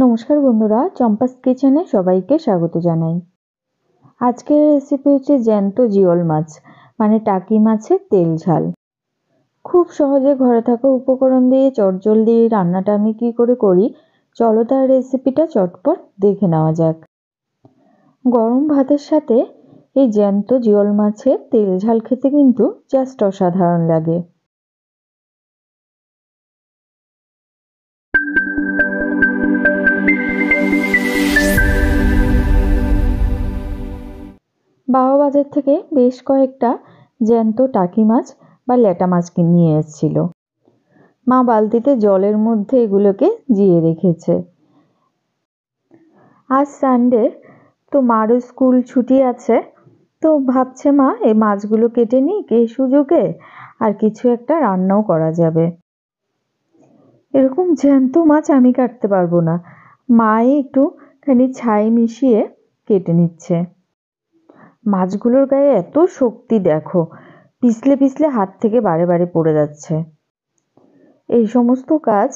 নমস্কার বন্ধুরা, চম্পাস কিচেনে সবাইকে স্বাগত জানাই। আজকের রেসিপি হচ্ছে জ্যান্ত জিওল মাছ মানে টাকি মাছের তেল ঝাল। খুব সহজে ঘরে থাকা উপকরণ দিয়ে চটজলদি এই রান্নাটা আমি কি করে করি, চলো তার রেসিপিটা চটপট দেখে নেওয়া যাক। গরম ভাতের সাথে এই জ্যান্ত জিওল মাছের তেল ঝাল খেতে কিন্তু জাস্ট অসাধারণ লাগে। বাবা বাজার থেকে বেশ কয়েকটা জ্যান্ত টাকি মাছ বা ল্যাটা মাছ নিয়ে এসেছিল। মা বালতিতে জলের মধ্যে এগুলোকে জিয়ে রেখেছে। আজ সানডে, তো মারও স্কুল ছুটি আছে, তো ভাবছে মা এই মাছগুলো কেটে নিক এই সুযোগে, আর কিছু একটা রান্নাও করা যাবে। এরকম জ্যান্ত মাছ আমি কাটতে পারবো না, মাই একটুখানি ছাই মিশিয়ে কেটে নিচ্ছে। মাছগুলোর গায়ে এত শক্তি দেখো, পিছলে পিছলে হাত থেকে বারে বারে পড়ে যাচ্ছে। এই সমস্ত কাজ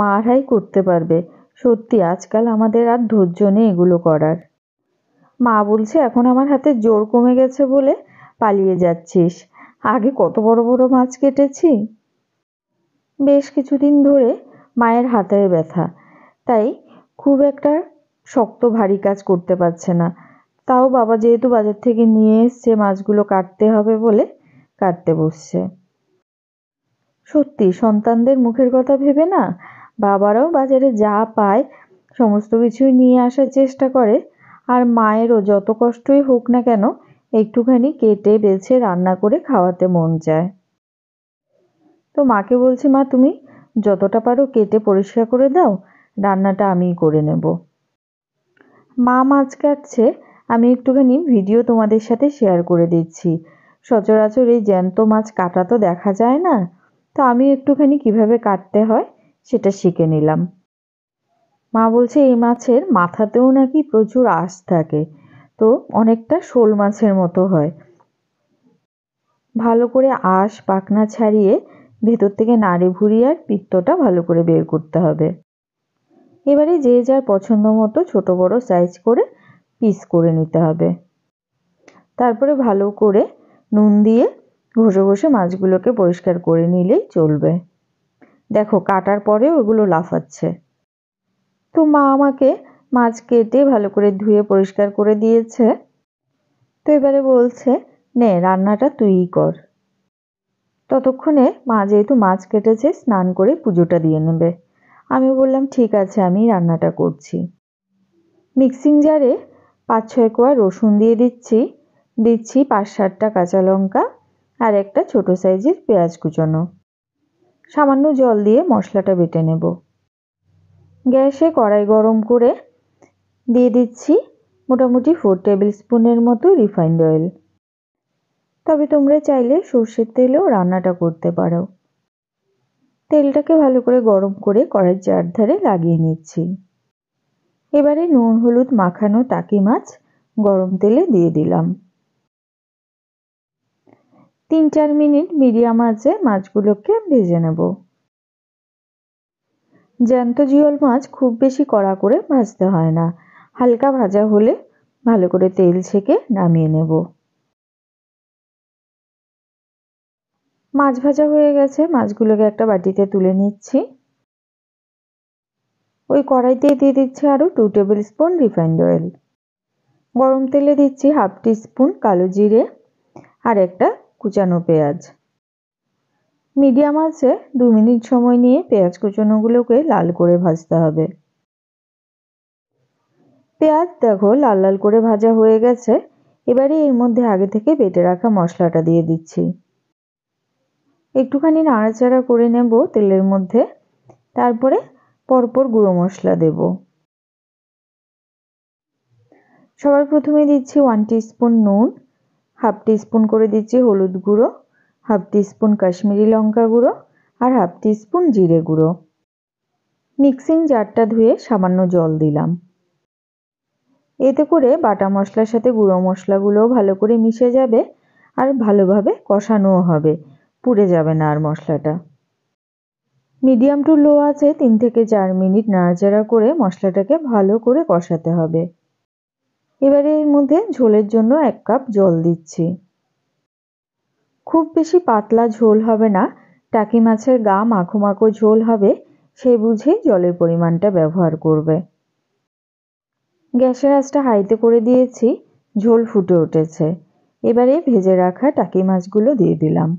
মারাই করতে পারবে। সত্যি আজকাল আমাদের আর ধৈর্য নেই এগুলো করার। মা বলছে এখন আমার হাতে জোর কমে গেছে বলে পালিয়ে যাচ্ছিস, আগে কত বড় বড় মাছ কেটেছি। বেশ কিছুদিন ধরে মায়ের হাতের ব্যথা, তাই খুব একটা শক্ত ভারী কাজ করতে পারছে না। তাও বাবা যেহেতু বাজার থেকে নিয়ে এসছে মাছগুলো কাটতে হবে বলে কাটতে বসছে। সত্যি সন্তানদের মুখের কথা ভেবে না বাবারাও বাজারে যা পায় সমস্ত কিছুই নিয়ে আসার চেষ্টা করে। আর মায়েরও যত কষ্টই হোক না কেন একটুখানি কেটে বেছে রান্না করে খাওয়াতে মন চায়। তো মাকে বলছি, মা তুমি যতটা পারো কেটে পরিষ্কার করে দাও, রান্নাটা আমিই করে নেব। মা মাছ কাটছে, আমি একটুখানি ভিডিও তোমাদের সাথে শেয়ার করে দিচ্ছি। সচরাচর এই জ্যান্ত মাছ কাটা তো দেখা যায় না, তো আমি একটুখানি কিভাবে কাটতে হয় সেটা শিখে নিলাম। মা বলছে এই মাছের মাথাতেও নাকি প্রচুর আঁশ থাকে, তো অনেকটা শোল মাছের মতো হয়। ভালো করে আঁশ পাখনা ছাড়িয়ে ভেতর থেকে নাড়ি ভুড়ি আর পিত্তটা ভালো করে বের করতে হবে। এবারে যে যার পছন্দ মতো ছোট বড় সাইজ করে পিস করে নিতে হবে। তারপরে ভালো করে নুন দিয়ে ঘষে ঘষে মাছগুলোকে পরিষ্কার করে নিলেই চলবে। দেখো কাটার পরেও ওগুলো লাফাচ্ছে। তো মা আমাকে মাছ কেটে ভালো করে ধুয়ে পরিষ্কার করে দিয়েছে। তো এবারে বলছে নে রান্নাটা তুইই কর। ততক্ষণে মা যেহেতু মাছ কেটেছে স্নান করে পুজোটা দিয়ে নেবে। আমি বললাম ঠিক আছে, আমি রান্নাটা করছি। মিক্সিং জারে 5-6 কোয়া রসুন দিয়ে দিচ্ছি, 5-7টা কাঁচা লঙ্কা আর একটা ছোট সাইজের পেঁয়াজ কুচোনো। সামান্য জল দিয়ে মশলাটা বেটে নেব। গ্যাসে কড়াই গরম করে দিয়ে দিচ্ছি মোটামুটি 4 টেবিল স্পুনের মতো রিফাইন্ড অয়েল। তবে তোমরা চাইলে সর্ষের তেলেও রান্নাটা করতে পারো। তেলটাকে ভালো করে গরম করে কড়াইয়ের চারধারে লাগিয়ে নিচ্ছি। এবারে নুন হলুদ মাখানো টাকি মাছ গরম তেলে দিয়ে দিলাম। 3-4 মিনিট মিডিয়াম আঁচে মাছগুলোকে ভেজে নেব। জ্যান্ত জিওল মাছ খুব বেশি কড়া করে ভাজতে হয় না, হালকা ভাজা হলে ভালো করে তেল ছেঁকে নামিয়ে নেব। মাছ ভাজা হয়ে গেছে, মাছগুলোকে একটা বাটিতে তুলে নিচ্ছি। ওই কড়াইতে দিয়ে দিচ্ছি আরও 2 টেবিল স্পুন রিফাইন্ড অয়েল। গরম তেলে দিচ্ছি 1/2 টিস্পুন কালো জিরে আর একটা কুচানো পেঁয়াজ। মিডিয়াম আঁচে 2 মিনিট সময় নিয়ে পেঁয়াজ কুচানোগুলোকে লাল করে ভাজতে হবে। পেঁয়াজ দেখো লাল লাল করে ভাজা হয়ে গেছে। এবারে এর মধ্যে আগে থেকে বেটে রাখা মশলাটা দিয়ে দিচ্ছি। একটুখানি নাড়াচাড়া করে নেব তেলের মধ্যে, তারপরে পরপর গুঁড়ো মশলা দেব। সবার প্রথমে দিচ্ছি 1 টিস্পুন নুন, 1/2 টিস্পুন করে দিচ্ছি হলুদ গুঁড়ো, 1/2 টিস্পুন কাশ্মীরি লঙ্কা গুঁড়ো আর 1/2 টিস্পুন জিরে গুঁড়ো। মিক্সিং জারটা ধুয়ে সামান্য জল দিলাম। এতে করে বাটা মশলার সাথে গুঁড়ো মশলাগুলোও ভালো করে মিশে যাবে আর ভালোভাবে কষানোও হবে, পুড়ে যাবে না আর মশলাটা। মিডিয়াম টু লো আছে 3 থেকে 4 মিনিট নাড়াচাড়া করে মশলাটাকে ভালো করে কষাতে হবে। এবারে এর মধ্যে ঝোলের জন্য 1 কাপ জল দিচ্ছি। খুব বেশি পাতলা ঝোল হবে না, টাকি মাছের গা মাখো মাখো ঝোল হবে, সেই বুঝেই জলের পরিমাণটা ব্যবহার করবে। গ্যাসের আঁচটা হাইতে করে দিয়েছি, ঝোল ফুটে উঠেছে। এবারে ভেজে রাখা টাকি মাছগুলো দিয়ে দিলাম।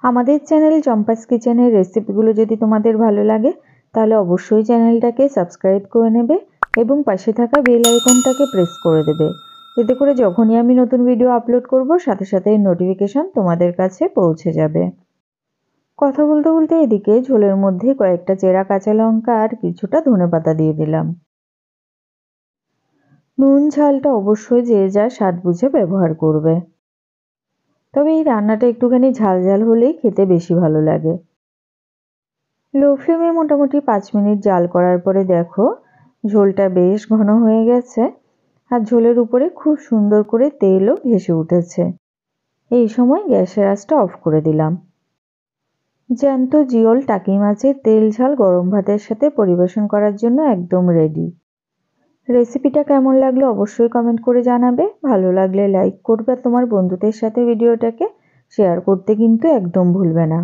আমাদের চ্যানেল চম্পাস কিচেনের রেসিপিগুলো যদি তোমাদের ভালো লাগে তাহলে অবশ্যই চ্যানেলটাকে সাবস্ক্রাইব করে নেবে এবং পাশে থাকা বেল আইকনটাকে প্রেস করে দেবে। এতে করে যখনই আমি নতুন ভিডিও আপলোড করব সাথে সাথে নোটিফিকেশন তোমাদের কাছে পৌঁছে যাবে। কথা বলতে বলতে এদিকে ঝোলের মধ্যে কয়েকটা চেরা কাঁচা লঙ্কা আর কিছুটা ধনেপাতা দিয়ে দিলাম। নুন ঝালটা অবশ্যই যে যার স্বাদ বুঝে ব্যবহার করবে, তবে এই রান্নাটা একটুখানি ঝাল ঝাল হলেই খেতে বেশি ভালো লাগে। লো ফ্লেমে মোটামুটি 5 মিনিট জাল করার পরে দেখো ঝোলটা বেশ ঘন হয়ে গেছে আর ঝোলের উপরে খুব সুন্দর করে তেলও ভেসে উঠেছে। এই সময় গ্যাসের আঁচটা অফ করে দিলাম। জ্যান্ত জিওল টাকি মাছের তেল ঝাল গরম ভাতের সাথে পরিবেশন করার জন্য একদম রেডি। রেসিপিটা কেমন লাগলো অবশ্যই কমেন্ট করে জানাবে। ভালো লাগলে লাইক করবে, তোমার বন্ধুদের সাথে ভিডিওটাকে শেয়ার করতে কিন্তু একদম ভুলবে না।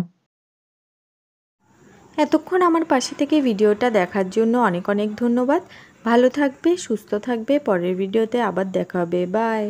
এতক্ষণ আমার পাশে থেকে ভিডিওটা দেখার জন্য অনেক অনেক ধন্যবাদ। ভালো থাকবে, সুস্থ থাকবে। পরের ভিডিওতে আবার দেখা হবে। বাই।